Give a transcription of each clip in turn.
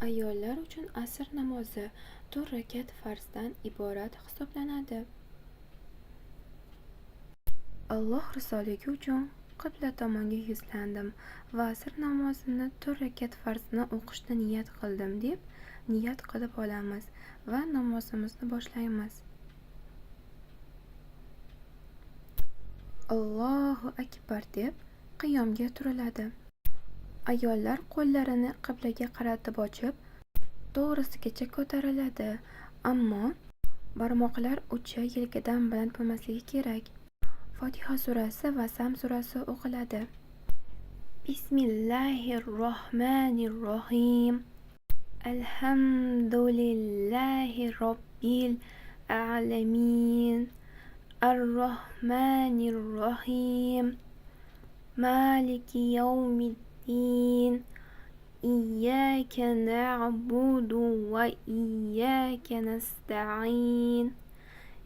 Ayollar uchun asr namozi 4 rakat farzdan iborat hisoblanadi. Alloh rizoligi uchun qibla tomonga yuzlandim va asr namozini 4 rakat farzni o'qishni niyat qildim deb niyat qilib olamiz va namozimizni boshlaymiz. Allohu akbar deb qiyomga turiladi. Ayollar qo'llarini qiblaga qaratib ochib, to'g'risigacha ko'tariladi, ammo barmoqlar uchi yelkadan baland bo'lmasligi kerak. Fotiha surasi va Sam surasi o'qiladi. Bismillahirrohmanirrohim. Alhamdulillahi robbil alamin. Ar-Rahmanir-Rahim. Maliki yawmiddin. İyyâke na'budu ve iyyâke nesta'in.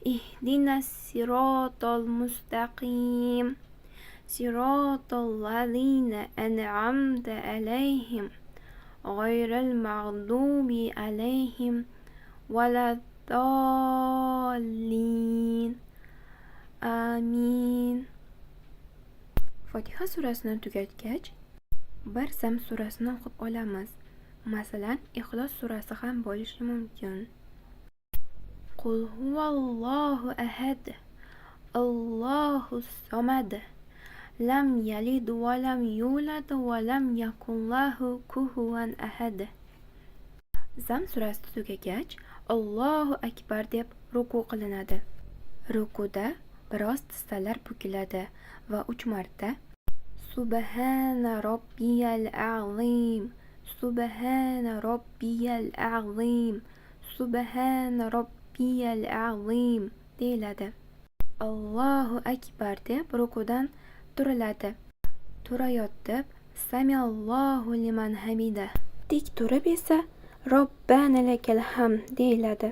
İhdinas sıratal mustaqim. Sıratal lezîne en'amte aleyhim. Gayrel mağdubi aleyhim veleddallin. Amin. Fotiha surasini tugatgach, bir Sam surasini o'qib olamiz. Masalan, Ixlos surasi ham bo'lishi mumkin. Qul huvallohu ahad. Allohus samad. Lam yalid va lam yulad va lam yakul lahu kufuwan ahad. Sam surasi tugagach, Allohu akbar deb ruku qilinadi. Rukuda biroz tissalar bukiladi va 3 marta Subhana robbiyal azim, Subhana robbiyal azim, Subhana robbiyal azim deyiladi. Allohu akbar deb rukudan turiladi. Turayotib Samiallohu liman hamida. Tik turib esa Robbana lakal hamd deyiladi.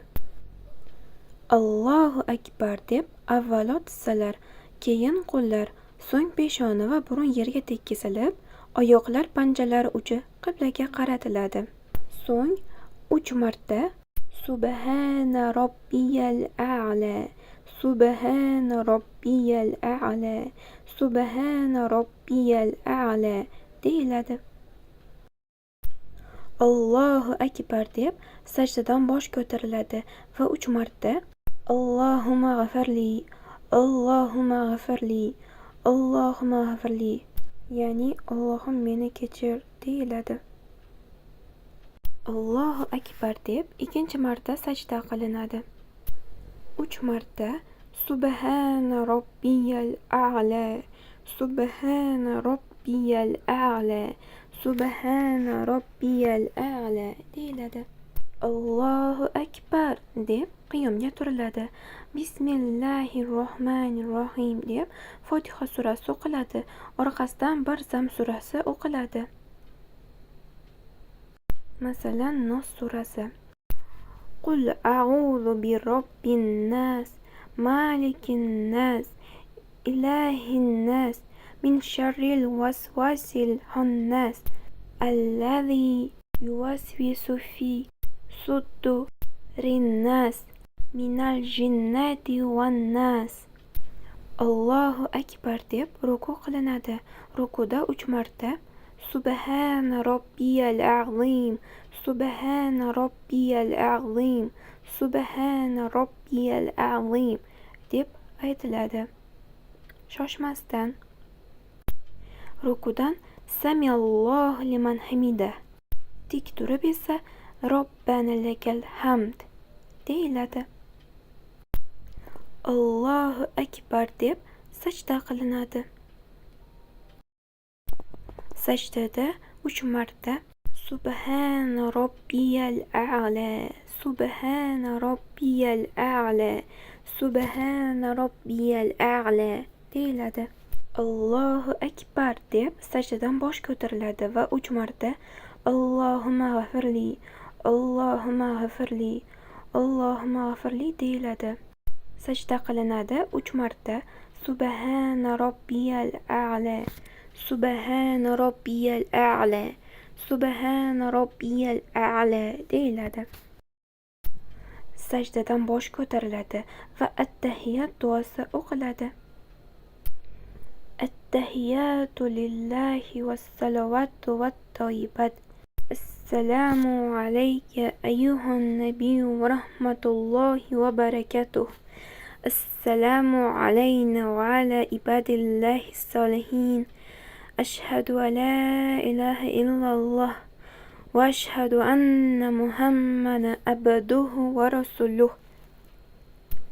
Allohu akbar deb avvalo tissalar, keyin qo'llar, so'ng peshona va burun yerga tekkisilib, oyoqlar panjalari uchi qiblaga qaratiladi. So'ng 3 marta Subhana robbiyal a'la, Subhana robbiyal a'la, Subhana robbiyal a'la deyiladi. Allohu akbar deb sajdadan bosh ko'tariladi va 3 marta Allohumma g'afirli, Allohumma g'afirli, Allohumma g'afirli, ya'ni Allohim meni kechir deyiladi. Allohu akbar deb ikkinchi marta sajda qilinadi. 3 marta Subhana robbiyal a'la, Subhana robbiyal a'la, Subhana robbiyal a'la deyiladi. Allohu akbar deb qiyomga turiladi. Bismillahirrohmanirrohim deb Fotiha surasi o'qiladi. Orqasidan bir Sam surasi o'qiladi. Masalan, Nos surasi. Qul a'udhu bi robbin nas, malikin nas, ilahin nas, min sharril waswasil hannas, allazi yuwaswisu fi sudurin nas, minal jinnati wan nas. Allohu akbar deb ruku qilinadi. Rukuda 3 marta Subhana robbiyal azim, Subhana robbiyal azim, Subhana robbiyal azim deb aytiladi. Shoshmasdan. Rukudan Samiallohu liman hamida. Tik turib esa Robbana lakal hamd deyiladi. Allohu akbar deb sajda qilinadi. Sajdada 3 marta Subhana robbiyal a'la, Subhana robbiyal a'la, Subhana robbiyal a'la deyiladi. Allohu akbar deb sajdadan bosh ko'tariladi va 3 marta Allohumma g'afirli, Allohumma g'afirli, Allohumma g'afirli deyiladi. Sajda qilinadi 3 marta Subhana robbiyal a'la, Subhana robbiyal a'la, Subhana robbiyal a'la deyiladi. Sajdadan bosh ko'tariladi va at-tahiyat duosi o'qiladi. At-tahiyatu lillahi was-salawatu wat-tayyibat. Assalomu alayka ayyuhan nabiyyu va rahmatullohi va barakatuh. Assalomu alayna va ala ibadillahi solihin. Ashhadu an la ilaha illalloh va ashhadu anna Muhammadan abduhu va rasuluh.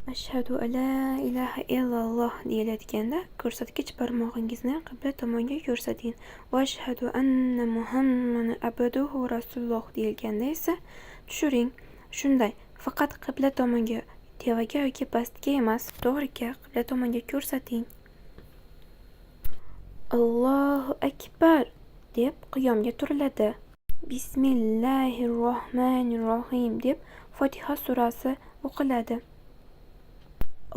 Ashhadu an la ilaha illalloh deyilayotganda ko'rsatkich barmog'ingizni qibla tomonga ko'rsating. Va ashhadu anna Muhammadan abduhu va rasuluh deyilganda esa tushiring. Shunday, faqat qibla tomonga, tevaga yoki pastga emas, to'g'riga qibla tomonga ko'rsating. Allohu akbar deb qiyomga turiladi. Bismillahirrohmanirrohim deb Fotiha surasi o'qiladi.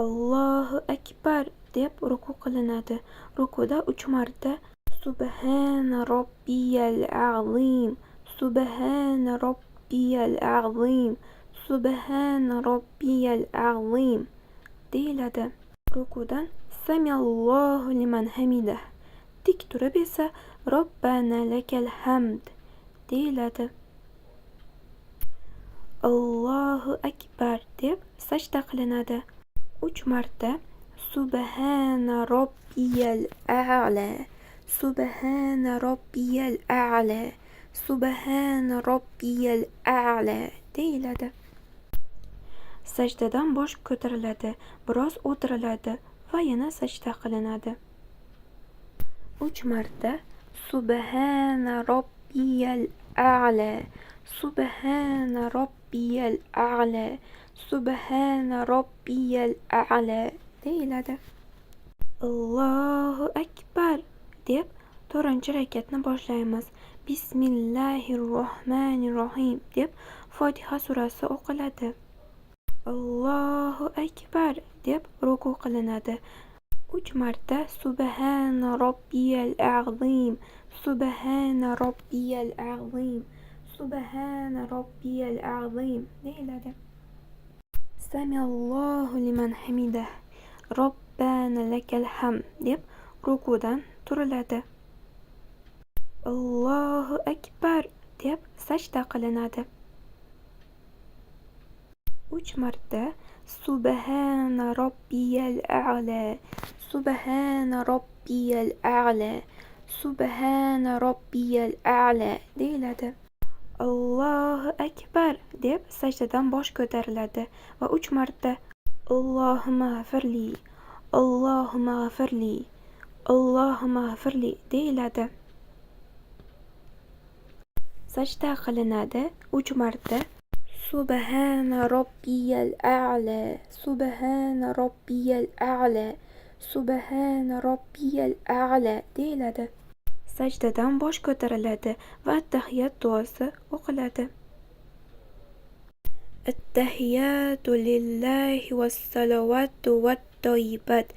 Allohu akbar deb ruku qilinadi. Rukuda 3 marta Subhana robbiyal azim, Subhana robbiyal azim, Subhana robbiyal azim deyiladi. Rukudan Samiallohu liman hamidah. Tik turib esa Robbana lakal hamd deyiladi. Allohu akbar deb sajda qilinadi. 3 marta Subhana robbiyal a'la, Subhana robbiyal a'la, Subhana robbiyal a'la deyiladi. Sajdadan bosh ko'tariladi, biroz o'tiriladi va yana sajda qilinadi. 3 marta Subhana robbiyal a'la, Subhana robbiyal a'la, Subhana robbiyal a'la deyiladi. Allohu akbar deb 4-rakatni boshlaymiz. Bismillahirrohmanirrohim deb Fotiha surasi o'qiladi. Allohu akbar deb ruku qilinadi. 3 marta Subhana robbiyal azim, Subhana robbiyal azim, Subhana robbiyal azim deyiladi. Samiallohu liman hamidah, Robbana lakal hamd deb rukudan turiladi. Allohu akbar deb sajda qilinadi. 3 marta Subhana robbiyal a'la, Subhana robbiyal a'la, Subhana robbiyal a'la deyiladi. Allohu akbar deb sajdadan bosh ko'tariladi va 3 marta Allohumma g'firli, Allohumma g'firli, Allohumma g'firli deyiladi. Sajda qilinadi 3 marta Subhana robbiyal a'la, Subhana robbiyal a'la, Subhana robbiyal a'la deyiladi. Sajdadan bosh ko'tariladi va at-tahiyat duosi o'qiladi. At-tahiyatu lillahi was-salawatu wat-tayyibat.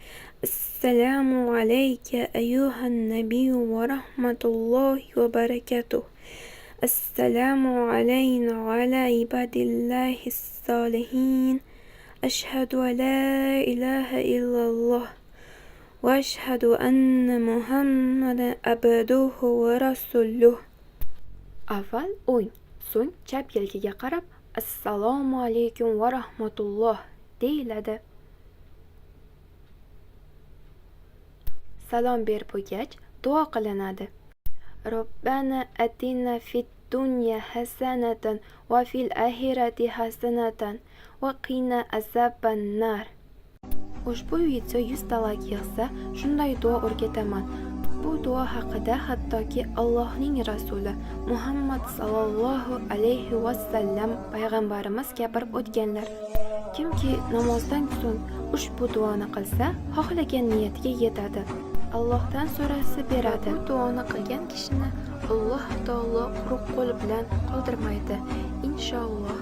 Assalomu alayka ayyuhan nabiyyu va rahmatullohi va barakatuh. Assalomu alayna va ala ibadillahi solihin. Ashhadu an la ilaha illalloh va ashhadu anna Muhammadan abduhu va rasuluh. Avval o'ng, so'ng chap yelkaga qarab Assalomu alaykum va rahmatulloh deyiladi. Salom berib bo'lgach duo qilinadi. Robbana atina fid dunya hasanatan va fil axirati hasanatan va qina azaban nar. Ushbu video 100 ta like yig'sa, shunday duo o'rgataman. Bu duo haqida hattoki Allohning rasuli Muhammad sallallohu alayhi va sallam payg'ambarimiz gapirib o'tganlar. Kimki namozdan so'ng ushbu duoni qilsa, xohlagan niyatiga yetadi. Allohdan so'rasa beradi. Bu duoni qilgan kishini Alloh taolo quruq qo'l bilan qoldirmaydi, inshaalloh.